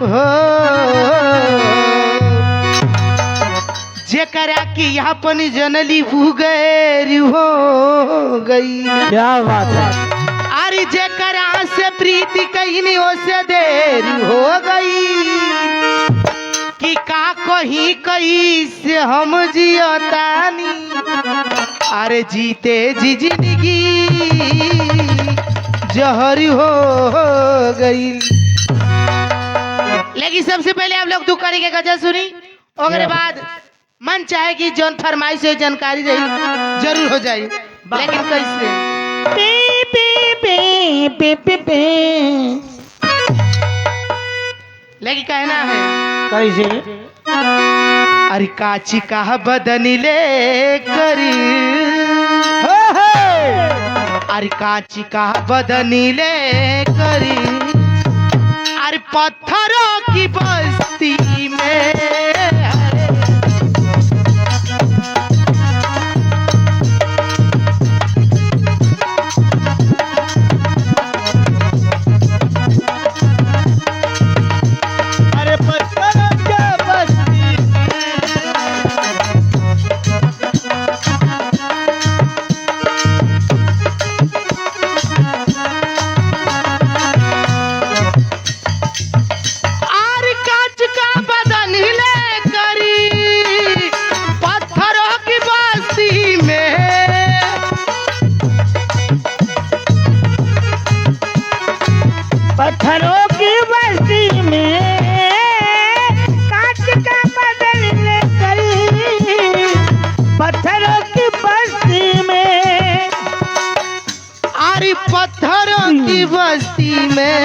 हो जेकरा की अपन जनली भूगैर हो गई। क्या बात है। अरे जेकरा से प्रीति कहीं से देर हो गई कि का कहीं कहीं से हम जियतानी। अरे जीते जी जिंदगी जहर हो गई। लेकिन सबसे पहले आप लोग दुकानी के गजल सुनी, उसके बाद मन चाहे कि जौन फरमाइश से जानकारी रही जरूर हो जाए, लेकिन कैसे पी पी पी पी पी पी। लेकिन कहना है कैसे। अरे काची का बदनी ले करी अरे काची का बदनी ले करी अरे पत्थरों की बस्ती में। पत्थरों की बस्ती में कांच का बदन लेकर पत्थरों की बस्ती में। अरे पत्थरों की बस्ती में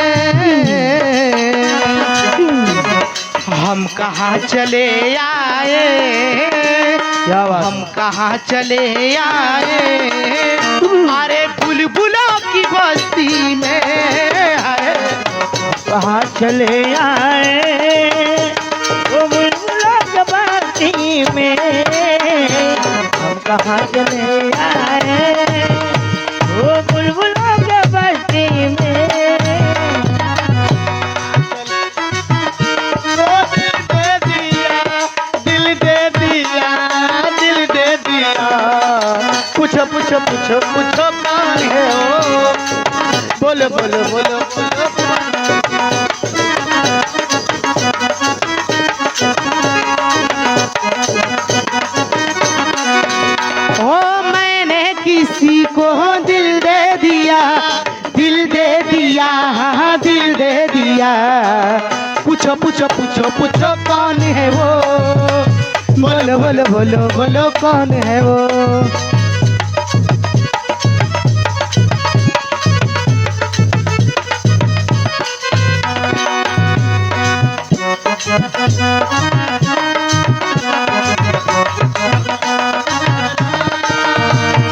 हम कहाँ चले आए, हम कहाँ चले आए। अरे बुलबुलों की बस्ती में कहाँ चले आए वो बुलबुलों की बस्ती में। हम कहाँ चले आए वो बुलबुलों की बस्ती में। दिल दे दिया दिल दे दिया। पूछो पूछो पूछो पूछो कौन है वो, बोलो बोलो बोलो बोलो। ओ मैंने किसी को दिल दे दिया, दिल दे दिया, दिल दे दिया। पूछो पूछो पूछो पूछो कौन है वो, बोलो बोलो बोलो बोलो कौन है वो।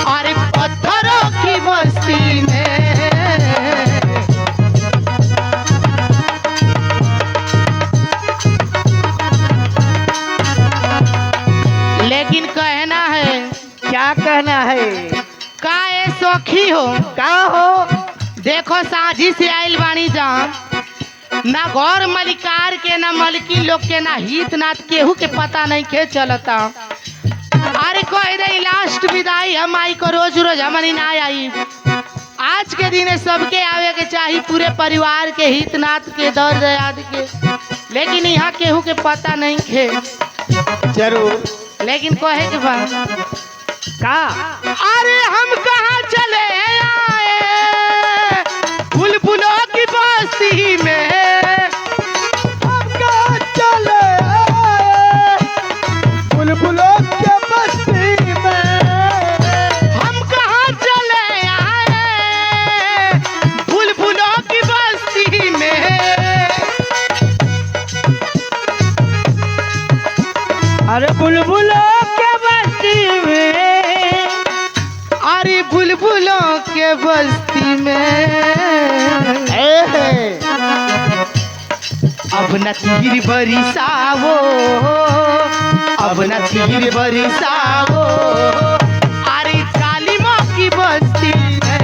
अरे पत्थरों की बस्ती में लेकिन कहना है, क्या कहना है। का ए सौखी हो का हो देखो साझी से आइल बानी जाम ना गौर मलिकार के ना मलकी लोग के ना हित नाथ केहू के पता नहीं के चलता। अरे कोई रही लास्ट विदाई हम आई को रोज रोज हमारी ना आई। आज के दिन सबके आवे के चाहिए पूरे परिवार के हित नाथ के दर्द याद के, लेकिन यहाँ केहू के पता नहीं के। जरूर लेकिन कहे के बाद का अरे हम कहाँ चले आए बुलबुलों की बस्ती में। हम कहाँ चले आए बुलबुलों की बस्ती में। हम कहाँ चले आए बुलबुलों की बस्ती में। अरे बुलबुलों के बस्ती में। अरे बुलबुलों के बस्ती में। अब न तीर बरिसावो, अब न तीर बरिसावो। अरे जालिमों की बस्ती में।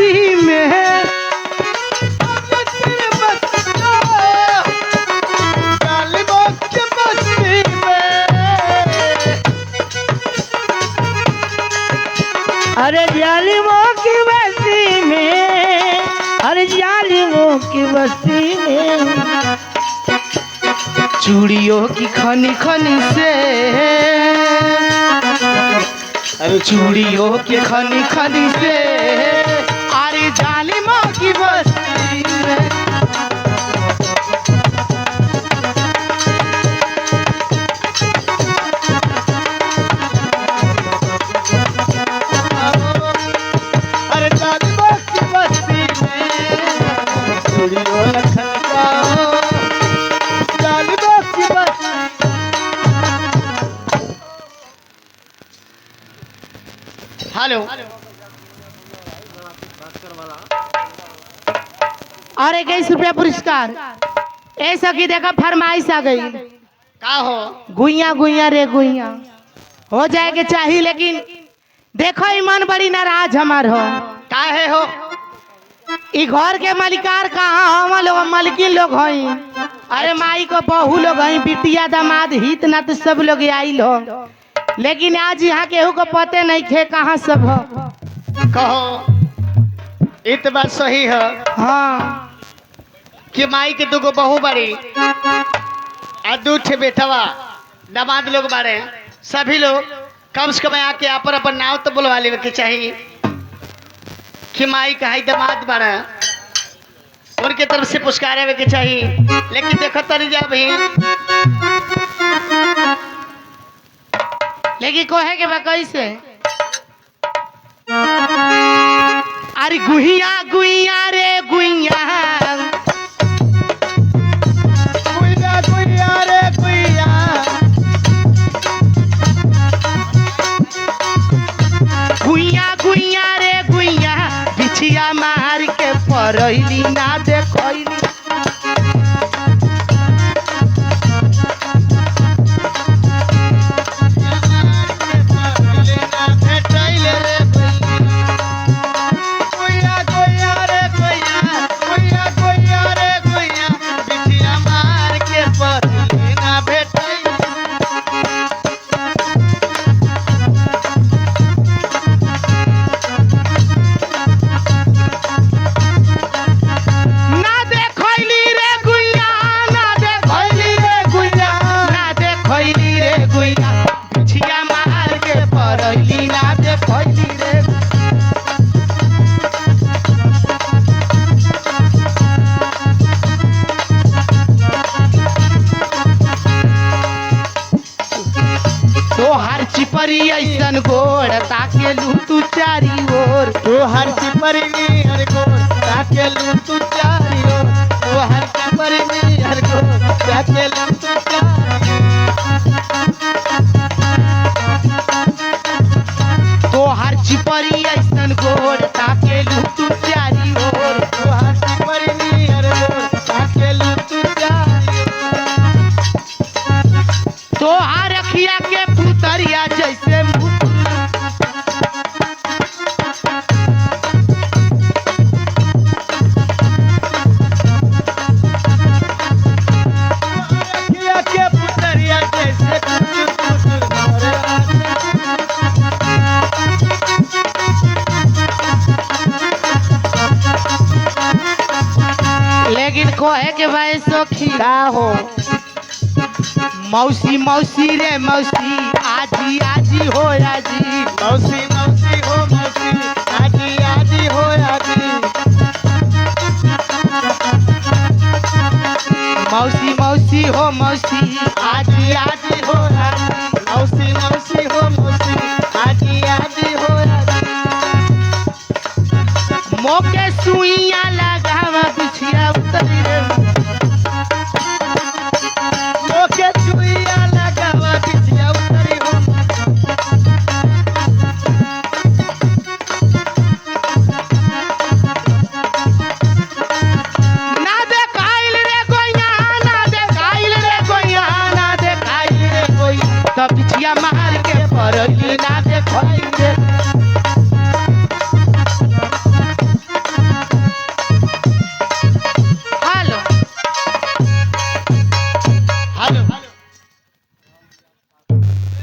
बस्ती में जालिमों की बस्ती में। अरे जालिमों की बस्ती में, अरे जालिमों की बस्ती में। चूड़ियों की खनी खनी से, अरे चूड़ियों के खनी खनी से, अरे जालिमों की बस्ती में। अरे जालिमों की बस्ती में चूड़ियों लखन का, जालिमों की बस्ती। हेलो, और 21 रुपया पुरस्कार। ऐसा की देखा फरमाइश आ गई। का हो? गुइया गुइया रे गुइया हो जाएगा चाहिए, लेकिन देखो ई मन बड़ी नाराज हमार हो। काहे हो? ई घर के मालिकार कहाँ हम लोग मालकिन लोग हई। अरे माई को बहू लोग हई, बिटिया दामाद हित नात सब लोग आइल हो, लेकिन आज यहाँ केहू को पते नहीं खे कहाँ सब हो। कहो, ये तो बात सही है हाँ, कि माई के दुगो बहू बड़ी और 2 ठे बेटवा दामाद लोग बारे। सभी लोग कम से कम आके अपन अपन नाव तो बुलवा लेवे के चाहिए कि माई का है दामाद बारे, उनके तरफ से पुरस्कार आवे के चाहिए। लेकिन देखो तरी जा भाई, लेकिन कहे के बा कैसे। अरे गुहिया गुइया रे गुइया, गुइया गुइया रे गुइया, गुइया गुइया रे गुइया, बिछिया मार के परैली ना देखैली। ना देखैली रे गुइया, ना देखैली रे गुइया, ना देखैली रे गुइया, बिछिया मार के परैली ना देखैली रे। तोहार चिपरी ऐसन गोड़ ताके लू तू चारी ओर। तू हर चिपरी में हर को ताके लू तू चारी ओर, तू हर चिपरी में हर को ताके लू तू चारी ओर। तोहार चिपरी ऐसन गोड़ ताके लू तू चारी ओर। तू हर चिपरी में हर को ताके लू तू चारी ओर। तोहार अखिया के पुतरिया जैसे अखिया के पुतरिया जैसे लेकिन कहे के भाई सखी का हो? मौसी मौसी रे मौसी, आजी आजी हो आजी। मौसी मौसी हो मौसी, आजी आजी हो आजी। मौसी मौसी हो मौसी, आजी आजी हो आजी। मौसी मौसी हो मौसी, आजी आजी हो आजी। मोके सुइया लगावा बिछिया उतरी रे। ओके चुइया लगावा बिछिया उतरी हो। ना देखाइल रे गोइया, ना देखाइल रे गोइया, ना देखाइल रे गोइया, तब बिछिया मार के परैली ना